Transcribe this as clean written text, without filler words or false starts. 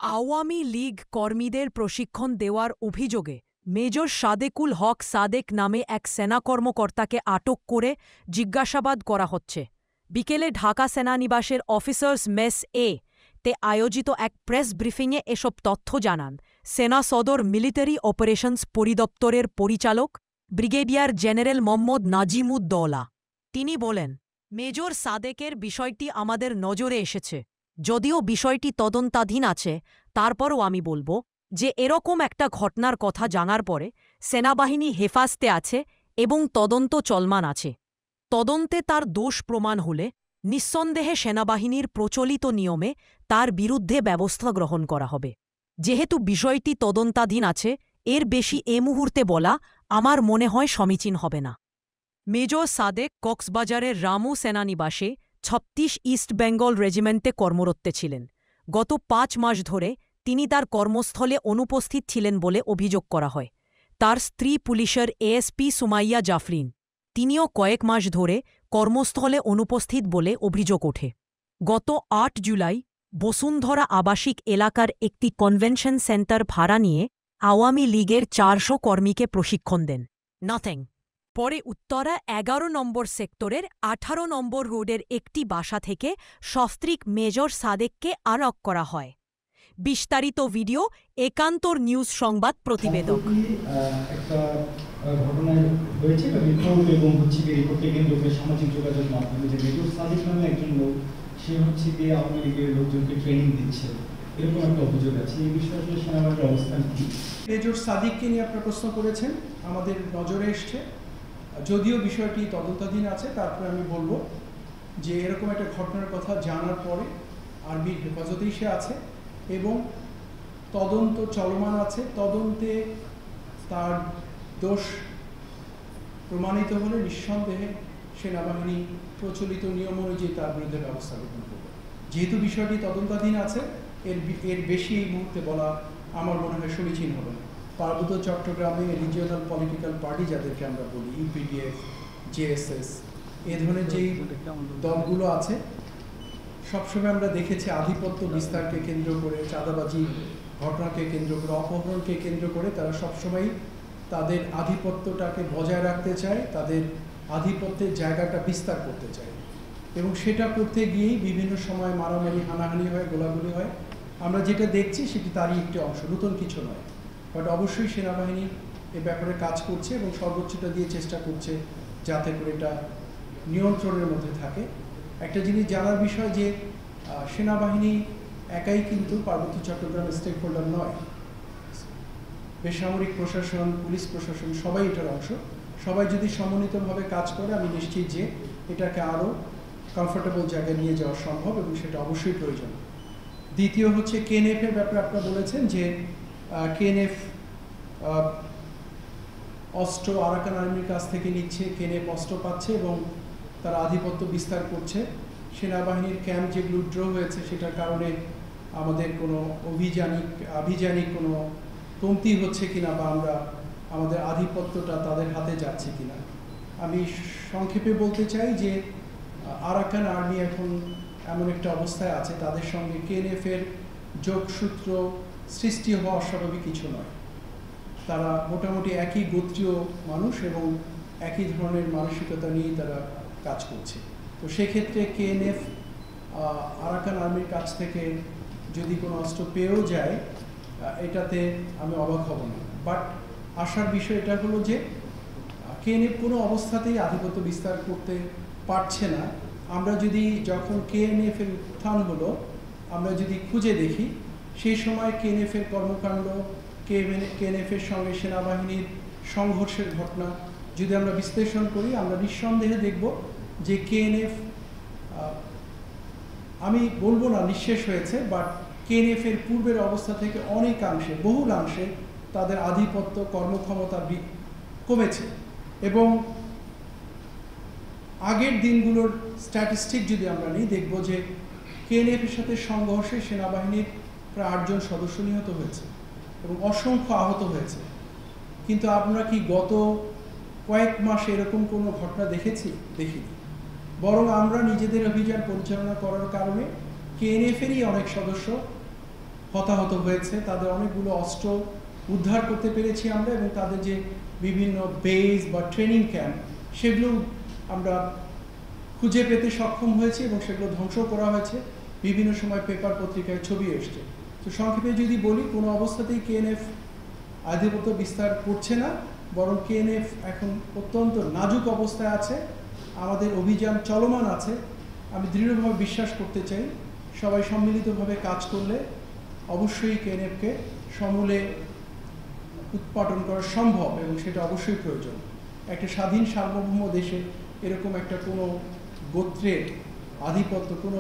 আওয়ামী লীগ কর্মীদের প্রশিক্ষণ দেওয়ার অভিযোগে মেজর সাদেকুল হক সাদেক নামে এক সেনা কর্মকর্তাকে আটক করে জিজ্ঞাসাবাদ করা হচ্ছে। বিকেলে ঢাকা সেনানিবাসের অফিসার্স মেস তে আয়োজিত এক প্রেস ব্রিফিংয়ে এসব তথ্য জানান সেনা সদর মিলিটারি অপারেশনস পরিদপ্তরের পরিচালক ব্রিগেডিয়ার জেনারেল মোহাম্মদ নাজিমুদ্দৌলা। তিনি বলেন, মেজর সাদেকের বিষয়টি আমাদের নজরে এসেছে। যদিও বিষয়টি তদন্তাধীন আছে, তারপরও আমি বলবো যে এরকম একটা ঘটনার কথা জানার পরে সেনাবাহিনী হেফাজতে আছে এবং তদন্ত চলমান আছে। তদন্তে তার দোষ প্রমাণ হলে নিঃসন্দেহে সেনাবাহিনীর প্রচলিত নিয়মে তার বিরুদ্ধে ব্যবস্থা গ্রহণ করা হবে। যেহেতু বিষয়টি তদন্তাধীন আছে, এর বেশি এ মুহূর্তে বলা আমার মনে হয় সমীচীন হবে না। মেজর সাদেক কক্সবাজারের রামু সেনানিবাসে ৩৬ ইস্ট বেঙ্গল রেজিমেন্টে কর্মরত ছিলেন। গত ৫ মাস ধরে তিনি তার কর্মস্থলে অনুপস্থিত ছিলেন বলে অভিযোগ করা হয়। তার স্ত্রী পুলিশের এএসপি সুমাইয়া জাফরিন, তিনিও কয়েক মাস ধরে কর্মস্থলে অনুপস্থিত বলে অভিযোগ ওঠে। গত ৮ জুলাই বসুন্ধরা আবাসিক এলাকার একটি কনভেনশন সেন্টার ভাড়া নিয়ে আওয়ামী লীগের ৪০০ কর্মীকে প্রশিক্ষণ দেন নাথিং। পরে উত্তরা ১১ নম্বর সেক্টরের ১৮ নম্বর রোডের একটি বাসা থেকে সস্ত্রীক মেজর সাদেককে আটক করা হয়। বিস্তারিত ভিডিও একান্তর নিউজ সংবাদ প্রতিবেদক। একটা ঘটনা হয়েছে রিপোর্ট এবং রিপোর্টে কেন্দ্র করে সামাজিক যোগাযোগ মাধ্যমে যে মেজর সাদেক নামে একজন লোক, সে আওয়ামী লীগের লোকজনকে ট্রেনিং দিচ্ছে, এরকম একটা অভিযোগ আছে। এই বিষয়ে আসলে সেনাবাহিনীর অবস্থান কি? মেজর সাদিককে নিয়ে আপনারা প্রশ্ন করেছেন, আমাদের নজরে এসছে। যদিও বিষয়টি তদন্তাধীন আছে, তারপরে আমি বলবো যে এরকম একটা ঘটনার কথা জানার পরে আর্মির হেফাজতেই সে আছে এবং তদন্ত চলমান আছে। তদন্তে তার দোষ প্রমাণিত হলে নিঃসন্দেহে সেনাবাহিনী প্রচলিত নিয়ম অনুযায়ী তার বিরুদ্ধে ব্যবস্থা গ্রহণ করবে। যেহেতু বিষয়টি তদন্তাধীন আছে, এর বেশি এই মুহূর্তে বলা আমার মনে হয় সমীচীন হবে না। পার্বত্য চট্টগ্রামে রিজিওনাল পলিটিক্যাল পার্টি যাদেরকে আমরা বলি, ইউপিডিএফ, জেএসএস, এ ধরনের যেই দলগুলো আছে, সবসময় আমরা দেখেছি আধিপত্য বিস্তারকে কেন্দ্র করে, চাঁদাবাজি ঘটনাকে কেন্দ্র করে, অপহরণকে কেন্দ্র করে তারা সবসময় তাদের আধিপত্যটাকে বজায় রাখতে চায়, তাদের আধিপত্যের জায়গাটা বিস্তার করতে চায় এবং সেটা করতে গিয়েই বিভিন্ন সময় মারামারি, হানাহানি হয়, গোলাগুলি হয়। আমরা যেটা দেখছি সেটি তারই একটি অংশ, নতুন কিছু নয়। বাট অবশ্যই সেনাবাহিনী এ ব্যাপারে কাজ করছে এবং সর্বোচ্চটা দিয়ে চেষ্টা করছে যাতে করে এটা নিয়ন্ত্রণের মধ্যে থাকে। একটা জিনিস জানার বিষয় যে সেনাবাহিনী একাই কিন্তু পার্বত্য চট্টগ্রামের স্টেক হোল্ডার নয়। বেসামরিক প্রশাসন, পুলিশ প্রশাসন সবাই এটার অংশ। সবাই যদি সমন্বিতভাবে কাজ করে, আমি নিশ্চিত যে এটাকে আরও কমফোর্টেবল জায়গায় নিয়ে যাওয়া সম্ভব এবং সেটা অবশ্যই প্রয়োজন। দ্বিতীয় হচ্ছে কেএনএফ এর ব্যাপারে আপনারা বলেছেন যে কেএনএফ অস্ত্র আরাকান আর্মির কাছ থেকে নিচ্ছে, কেএনএফ অস্ত্র পাচ্ছে এবং তারা আধিপত্য বিস্তার করছে। সেনাবাহিনীর ক্যাম্প যেগুলো উইথড্র হয়েছে সেটার কারণে আমাদের কোনো আভিযানিক কোনো কমতি হচ্ছে কিনা বা আমরা আমাদের আধিপত্যটা তাদের হাতে যাচ্ছে কিনা। আমি সংক্ষেপে বলতে চাই যে আরাকান আর্মি এখন এমন একটা অবস্থায় আছে, তাদের সঙ্গে কেএনএফ এর যোগসূত্র সৃষ্টি হওয়া অস্বাভাবিক কিছু নয়। তারা মোটামুটি একই গোত্রীয় মানুষ এবং একই ধরনের মানসিকতা নিয়েই তারা কাজ করছে। তো সেক্ষেত্রে কেএনএফ আরাকান আর্মির কাছ থেকে যদি কোনো অস্ত্র পেয়েও যায়, এটাতে আমি অবাক হব না। বাট আশার বিষয় এটা হলো যে কেএনএফ কোনো অবস্থাতেই আধিপত্য বিস্তার করতে পারছে না। আমরা যদি যখন কেএনএফ এর উত্থান হলো, আমরা যদি খুঁজে দেখি সেই সময় কেএনএফ এর কর্মকাণ্ড, কেএনএফ এর সঙ্গে সেনাবাহিনীর সংঘর্ষের ঘটনা যদি আমরা বিশ্লেষণ করি, আমরা নিঃসন্দেহে দেখব যে কেএনএফ, আমি বলবো না নিঃশেষ হয়েছে, বাট কেএনএফ এর পূর্বের অবস্থা থেকে অনেকাংশে, বহুলাংশে তাদের আধিপত্য, কর্মক্ষমতা কমেছে এবং আগের দিনগুলোর স্ট্যাটিস্টিক যদি আমরা নিই, দেখব যে কেএনএফ এর সাথে সংঘর্ষে সেনাবাহিনীর প্রায় ৮ জন সদস্য নিহত হয়েছে এবং অসংখ্য আহত হয়েছে। কিন্তু আমরা কি গত কয়েক মাসে এরকম কোনো ঘটনা দেখিনি। বরং আমরা নিজেদের অভিযান পরিচালনা করার কারণে কেএনএফ এরই অনেক সদস্য হতাহত হয়েছে, তাদের অনেকগুলো অস্ত্র উদ্ধার করতে পেরেছি আমরা, এবং তাদের যে বিভিন্ন বেস বা ট্রেনিং ক্যাম্প সেগুলো আমরা খুঁজে পেতে সক্ষম হয়েছি এবং সেগুলো ধ্বংস করা হয়েছে। বিভিন্ন সময় পেপার পত্রিকায় ছবি এসছে। তো সংক্ষেপে যদি বলি, কোনো অবস্থাতেই কেএনএফ আধিপত্য বিস্তার করছে না, বরং কেএনএফ এখন অত্যন্ত নাজুক অবস্থায় আছে। আমাদের অভিযান চলমান আছে। আমি দৃঢ়ভাবে বিশ্বাস করতে চাই, সবাই সম্মিলিতভাবে কাজ করলে অবশ্যই কেএনএফকে সমূলে উৎপাদন করা সম্ভব, এবং সেটা অবশ্যই প্রয়োজন। একটা স্বাধীন সার্বভৌম দেশে এরকম একটা কোনো গোত্রের আধিপত্য, কোনো